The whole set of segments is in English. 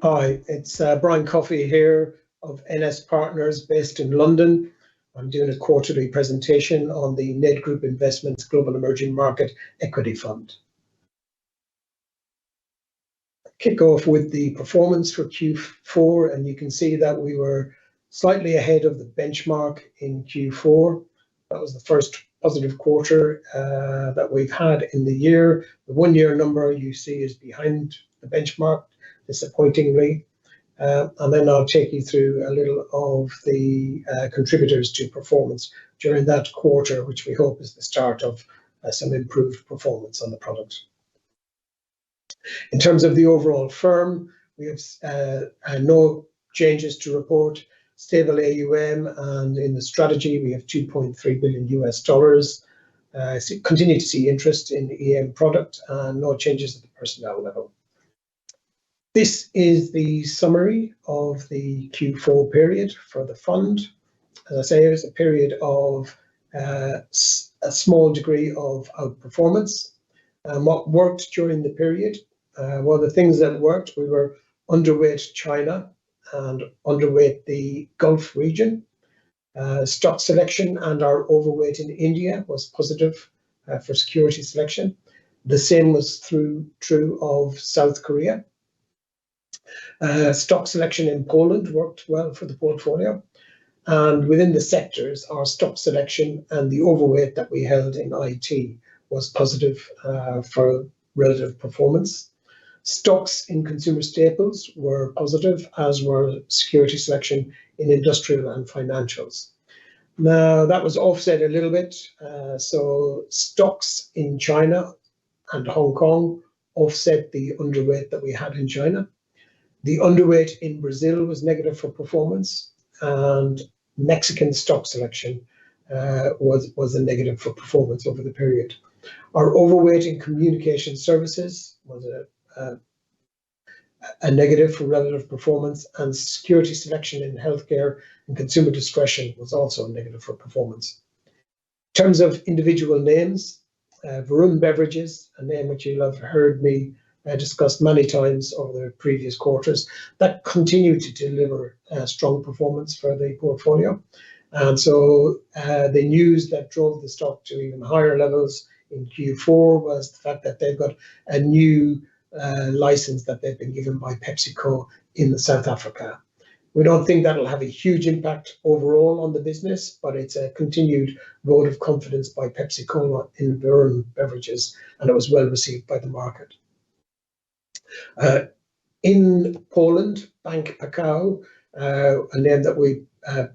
Hi, it's Brian Coffey here of NS Partners based in London. I'm doing a quarterly presentation on the Nedgroup Investments Global Emerging Market Equity Fund. Kick off with the performance for Q4, and you can see that we were slightly ahead of the benchmark in Q4. That was the first positive quarter that we've had in the year. The 1 year number you see is behind the benchmark, disappointingly. And then I'll take you through a little of the contributors to performance during that quarter, which we hope is the start of some improved performance on the product. In terms of the overall firm, we have no changes to report, stable AUM, and in the strategy we have $2.3 billion US. Continue to see interest in the EM product and no changes at the personnel level. This is the summary of the Q4 period for the fund. As I say, it was a period of a small degree of outperformance. What worked during the period? Well, the things that worked, we were underweight China and underweight the Gulf region. Stock selection and our overweight in India was positive for security selection. The same was true of South Korea. Stock selection in Poland worked well for the portfolio. And within the sectors, our stock selection and the overweight that we held in IT was positive for relative performance. Stocks in consumer staples were positive, as were security selection in industrial and financials. Now, that was offset a little bit. So stocks in China and Hong Kong offset the underweight that we had in China. The underweight in Brazil was negative for performance, and Mexican stock selection was a negative for performance over the period. Our overweight in communication services was a negative for relative performance, and security selection in healthcare and consumer discretion was also a negative for performance. In terms of individual names, Varun Beverages, a name which you'll have heard me discussed many times over the previous quarters, that continued to deliver strong performance for the portfolio. And so the news that drove the stock to even higher levels in Q4 was the fact that they've got a new license that they've been given by PepsiCo in South Africa. We don't think that'll have a huge impact overall on the business, but it's a continued vote of confidence by PepsiCo in Varun Beverages, and it was well received by the market. In Poland, Bank Pekao, a name that we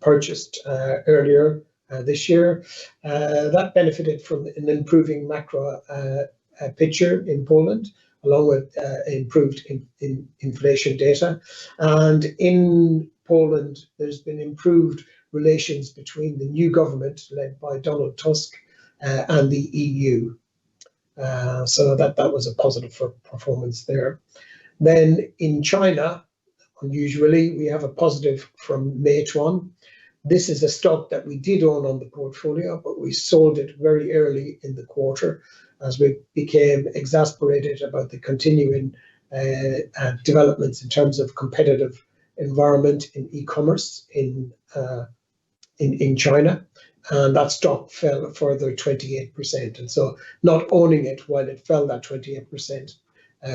purchased earlier this year, that benefited from an improving macro picture in Poland, along with improved inflation data. And in Poland, there's been improved relations between the new government led by Donald Tusk and the EU. So that was a positive for performance there. Then in China, unusually, we have a positive from Meituan. This is a stock that we did own on the portfolio, but we sold it very early in the quarter as we became exasperated about the continuing developments in terms of competitive environment in e-commerce in China. And that stock fell a further 28%. And so not owning it while it fell that 28%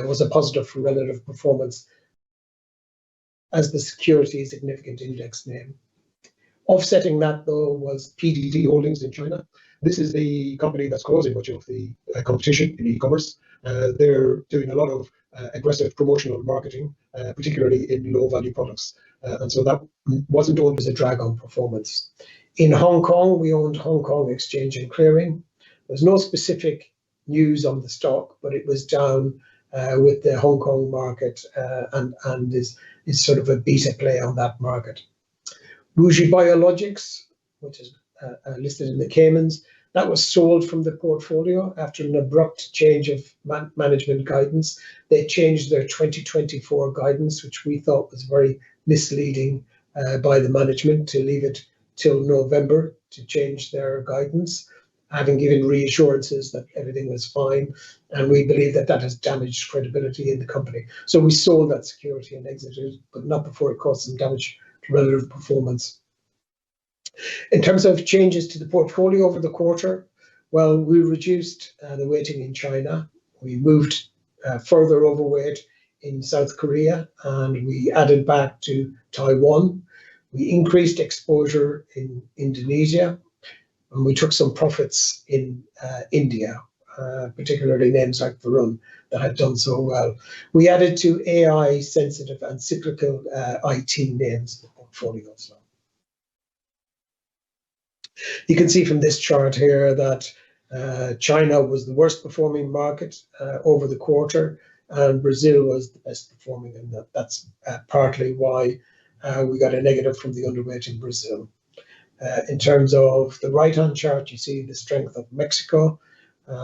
was a positive for relative performance as the security significant index name. Offsetting that, though, was PDD Holdings in China. This is the company that's causing much of the competition in e-commerce. They're doing a lot of aggressive promotional marketing, particularly in low-value products. And so that wasn't always a drag on performance. In Hong Kong, we owned Hong Kong Exchange and Clearing. There's no specific news on the stock, but it was down with the Hong Kong market and is sort of a beta play on that market. Wuxi Biologics, which is listed in the Caymans, that was sold from the portfolio after an abrupt change of management guidance. They changed their 2024 guidance, which we thought was very misleading by the management to leave it till November to change their guidance. having given reassurances that everything was fine, and we believe that that has damaged credibility in the company. So we sold that security and exited, but not before it caused some damage to relative performance. In terms of changes to the portfolio over the quarter, well, we reduced the weighting in China. We moved further overweight in South Korea, and we added back to Taiwan. We increased exposure in Indonesia, and we took some profits in India, particularly names like Varun that had done so well. We added to AI sensitive and cyclical IT names in the portfolio as well. You can see from this chart here that China was the worst performing market over the quarter, and Brazil was the best performing, and that's partly why we got a negative from the underweight in Brazil. In terms of the right-hand chart, you see the strength of Mexico.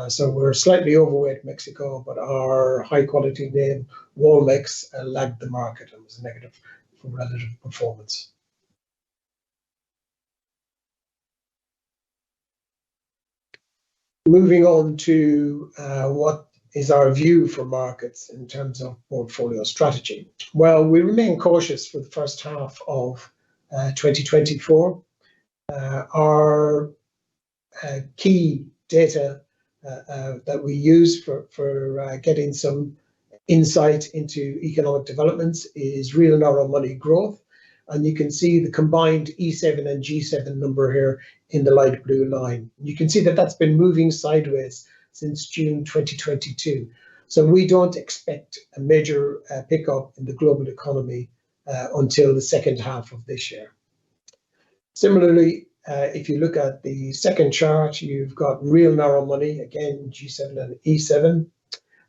So we're slightly overweight Mexico, but our high-quality name, Walmex, lagged the market and was negative for relative performance. Moving on to what is our view for markets in terms of portfolio strategy. Well, we remain cautious for the first half of 2024. Our key data that we use for getting some insight into economic developments is real narrow money growth. And you can see the combined E7 and G7 number here in the light blue line. You can see that that's been moving sideways since June 2022. So we don't expect a major pickup in the global economy until the second half of this year. Similarly, if you look at the second chart, you've got real narrow money, again, G7 and E7.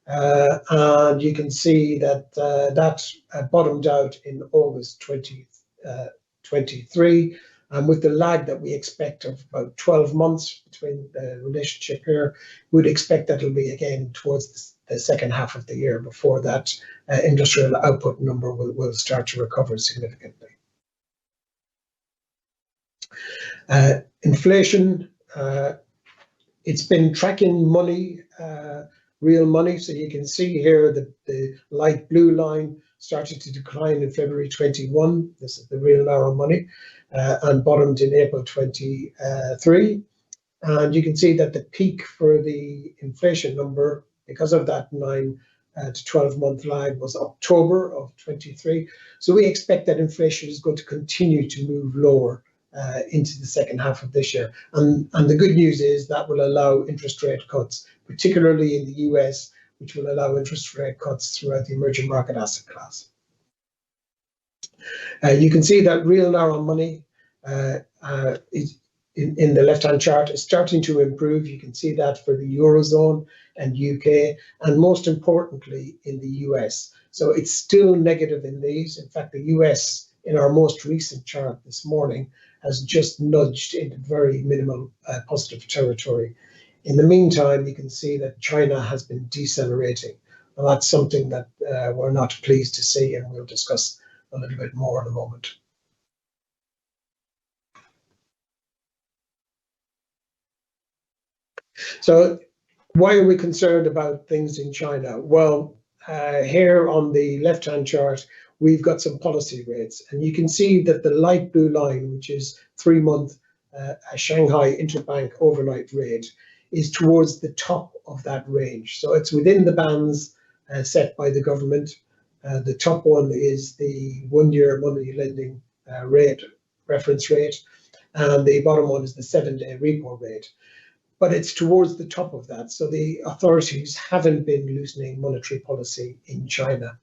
And you can see that that bottomed out in August 2023. And with the lag that we expect of about 12 months between the relationship here, we'd expect that it'll be again towards the second half of the year before that industrial output number will start to recover significantly. Inflation, it's been tracking money, real money. So you can see here that the light blue line started to decline in February 21. This is the real narrow money, and bottomed in April 23. And you can see that the peak for the inflation number, because of that 9 to 12 month lag, was October of 23. So we expect that inflation is going to continue to move lower into the second half of this year. And the good news is that will allow interest rate cuts, particularly in the US, which will allow interest rate cuts throughout the emerging market asset class. You can see that real narrow money is in the left-hand chart is starting to improve. You can see that for the Eurozone and UK, and most importantly in the US. So it's still negative in these. In fact, the US, in our most recent chart this morning, has just nudged into very minimal positive territory. In the meantime, you can see that China has been decelerating. And that's something that we're not pleased to see, and we'll discuss a little bit more in a moment. So why are we concerned about things in China? Well, here on the left-hand chart, we've got some policy rates, and you can see that the light blue line, which is 3-month Shanghai interbank overnight rate, is towards the top of that range. So it's within the bands set by the government. The top one is the 1-year money lending rate, reference rate, and the bottom one is the 7-day repo rate. But it's towards the top of that. So the authorities haven't been loosening monetary policy in China.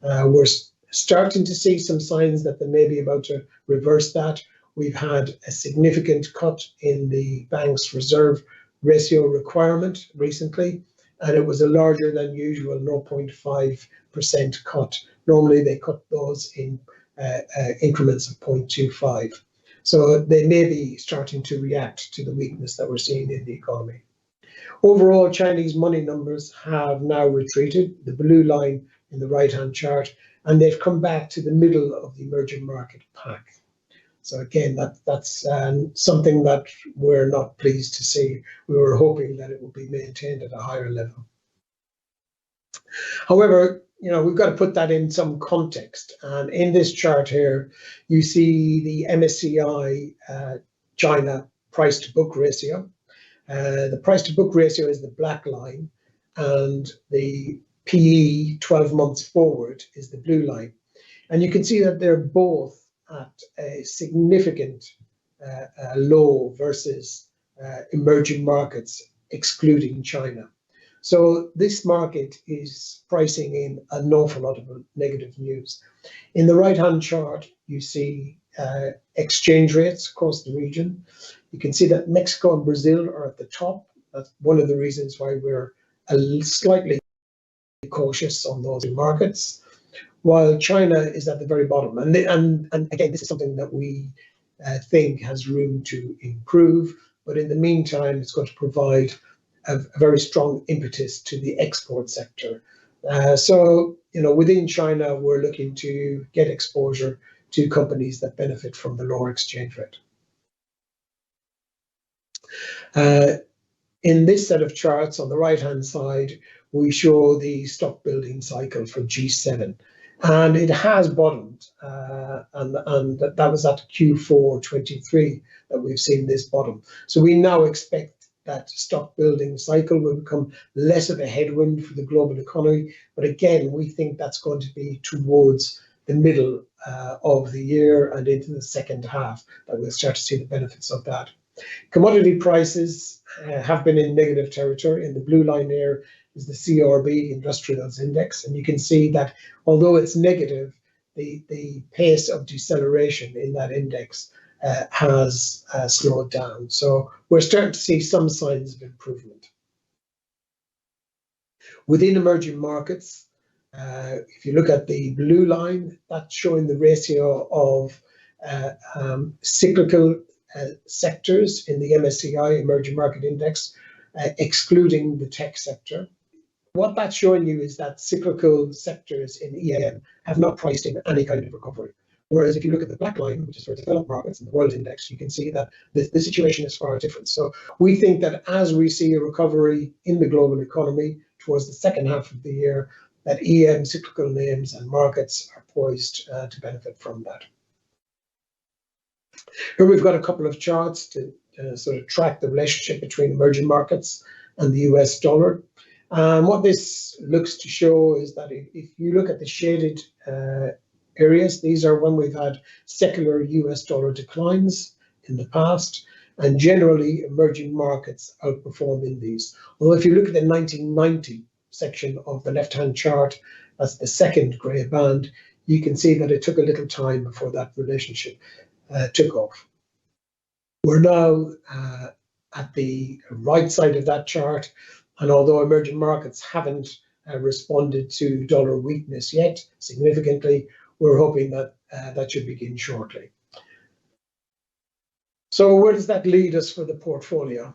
We're starting to see some signs that they may be about to reverse that. We've had a significant cut in the bank's reserve ratio requirement recently, and it was a larger than usual 0.5% cut. Normally they cut those in increments of 0.25. So they may be starting to react to the weakness that we're seeing in the economy. Overall, Chinese money numbers have now retreated, the blue line in the right-hand chart, and they've come back to the middle of the emerging market pack. So again, that's something that we're not pleased to see. We were hoping that it would be maintained at a higher level. However, we've got to put that in some context. And in this chart here, you see the MSCI China price to book ratio. The price to book ratio is the black line, and the PE 12 months forward is the blue line. And you can see that they're both at a significant low versus emerging markets, excluding China. So this market is pricing in an awful lot of negative news. In the right-hand chart, you see exchange rates across the region. You can see that Mexico and Brazil are at the top. That's one of the reasons why we're slightly cautious on those markets, while China is at the very bottom. And again, this is something that we think has room to improve. But in the meantime, it's going to provide a very strong impetus to the export sector. So, within China, we're looking to get exposure to companies that benefit from the lower exchange rate. In this set of charts on the right-hand side, we show the stock building cycle for G7. And it has bottomed, and that was at Q4 23 that we've seen this bottom. So we now expect that stock building cycle will become less of a headwind for the global economy. But again, we think that's going to be towards the middle of the year and into the second half that we'll start to see the benefits of that. Commodity prices have been in negative territory. In the blue line there is the CRB Industrials Index. And you can see that although it's negative, the pace of deceleration in that index has slowed down. So we're starting to see some signs of improvement. Within emerging markets, if you look at the blue line, that's showing the ratio of cyclical sectors in the MSCI Emerging Market Index, excluding the tech sector. What that's showing you is that cyclical sectors in EM have not priced in any kind of recovery. Whereas if you look at the black line, which is for developed markets and the world index, you can see that the situation is far different. So we think that as we see a recovery in the global economy towards the second half of the year, that EM cyclical names and markets are poised to benefit from that. Here we've got a couple of charts to sort of track the relationship between emerging markets and the US dollar. And what this looks to show is that if you look at the shaded areas, these are when we've had secular US dollar declines in the past, and generally emerging markets outperform in these. Although if you look at the 1990 section of the left-hand chart, that's the second grey band, you can see that it took a little time before that relationship took off. We're now at the right side of that chart, and although emerging markets haven't responded to dollar weakness yet significantly, we're hoping that that should begin shortly. So where does that lead us for the portfolio?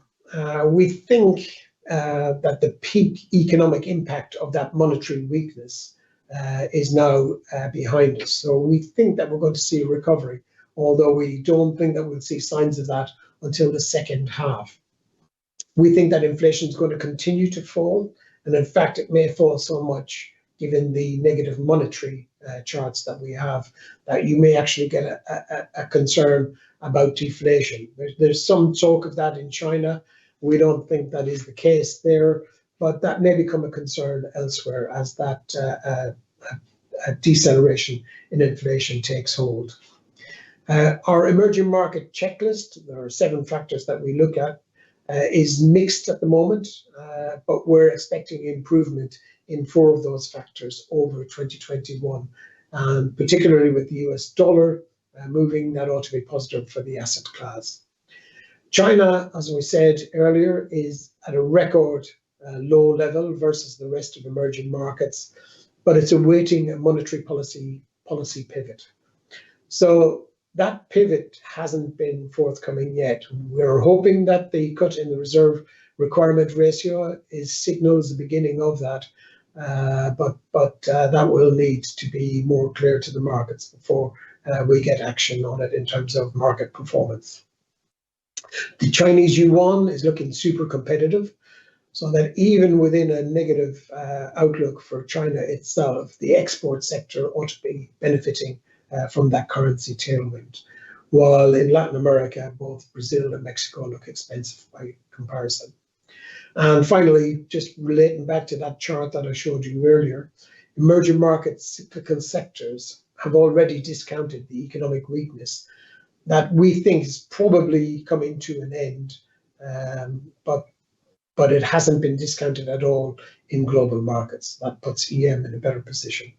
We think that the peak economic impact of that monetary weakness is now behind us. So we think that we're going to see a recovery, although we don't think that we'll see signs of that until the second half. We think that inflation is going to continue to fall, and in fact, it may fall so much, given the negative monetary charts that we have, that you may actually get a concern about deflation. There's some talk of that in China. We don't think that is the case there, but that may become a concern elsewhere as that a deceleration in inflation takes hold. Our emerging market checklist, there are 7 factors that we look at, is mixed at the moment, but we're expecting improvement in 4 of those factors over 2021, and particularly with the US dollar moving, that ought to be positive for the asset class. China, as we said earlier, is at a record low level versus the rest of emerging markets, but it's awaiting a monetary policy pivot. So that pivot hasn't been forthcoming yet. We're hoping that the cut in the reserve requirement ratio signals the beginning of that, but that will need to be more clear to the markets before we get action on it in terms of market performance. The Chinese yuan is looking super competitive, so that even within a negative outlook for China itself, the export sector ought to be benefiting from that currency tailwind. While in Latin America, both Brazil and Mexico look expensive by comparison. And finally, just relating back to that chart that I showed you earlier, emerging market cyclical sectors have already discounted the economic weakness that we think is probably coming to an end, but it hasn't been discounted at all in global markets. That puts EM in a better position.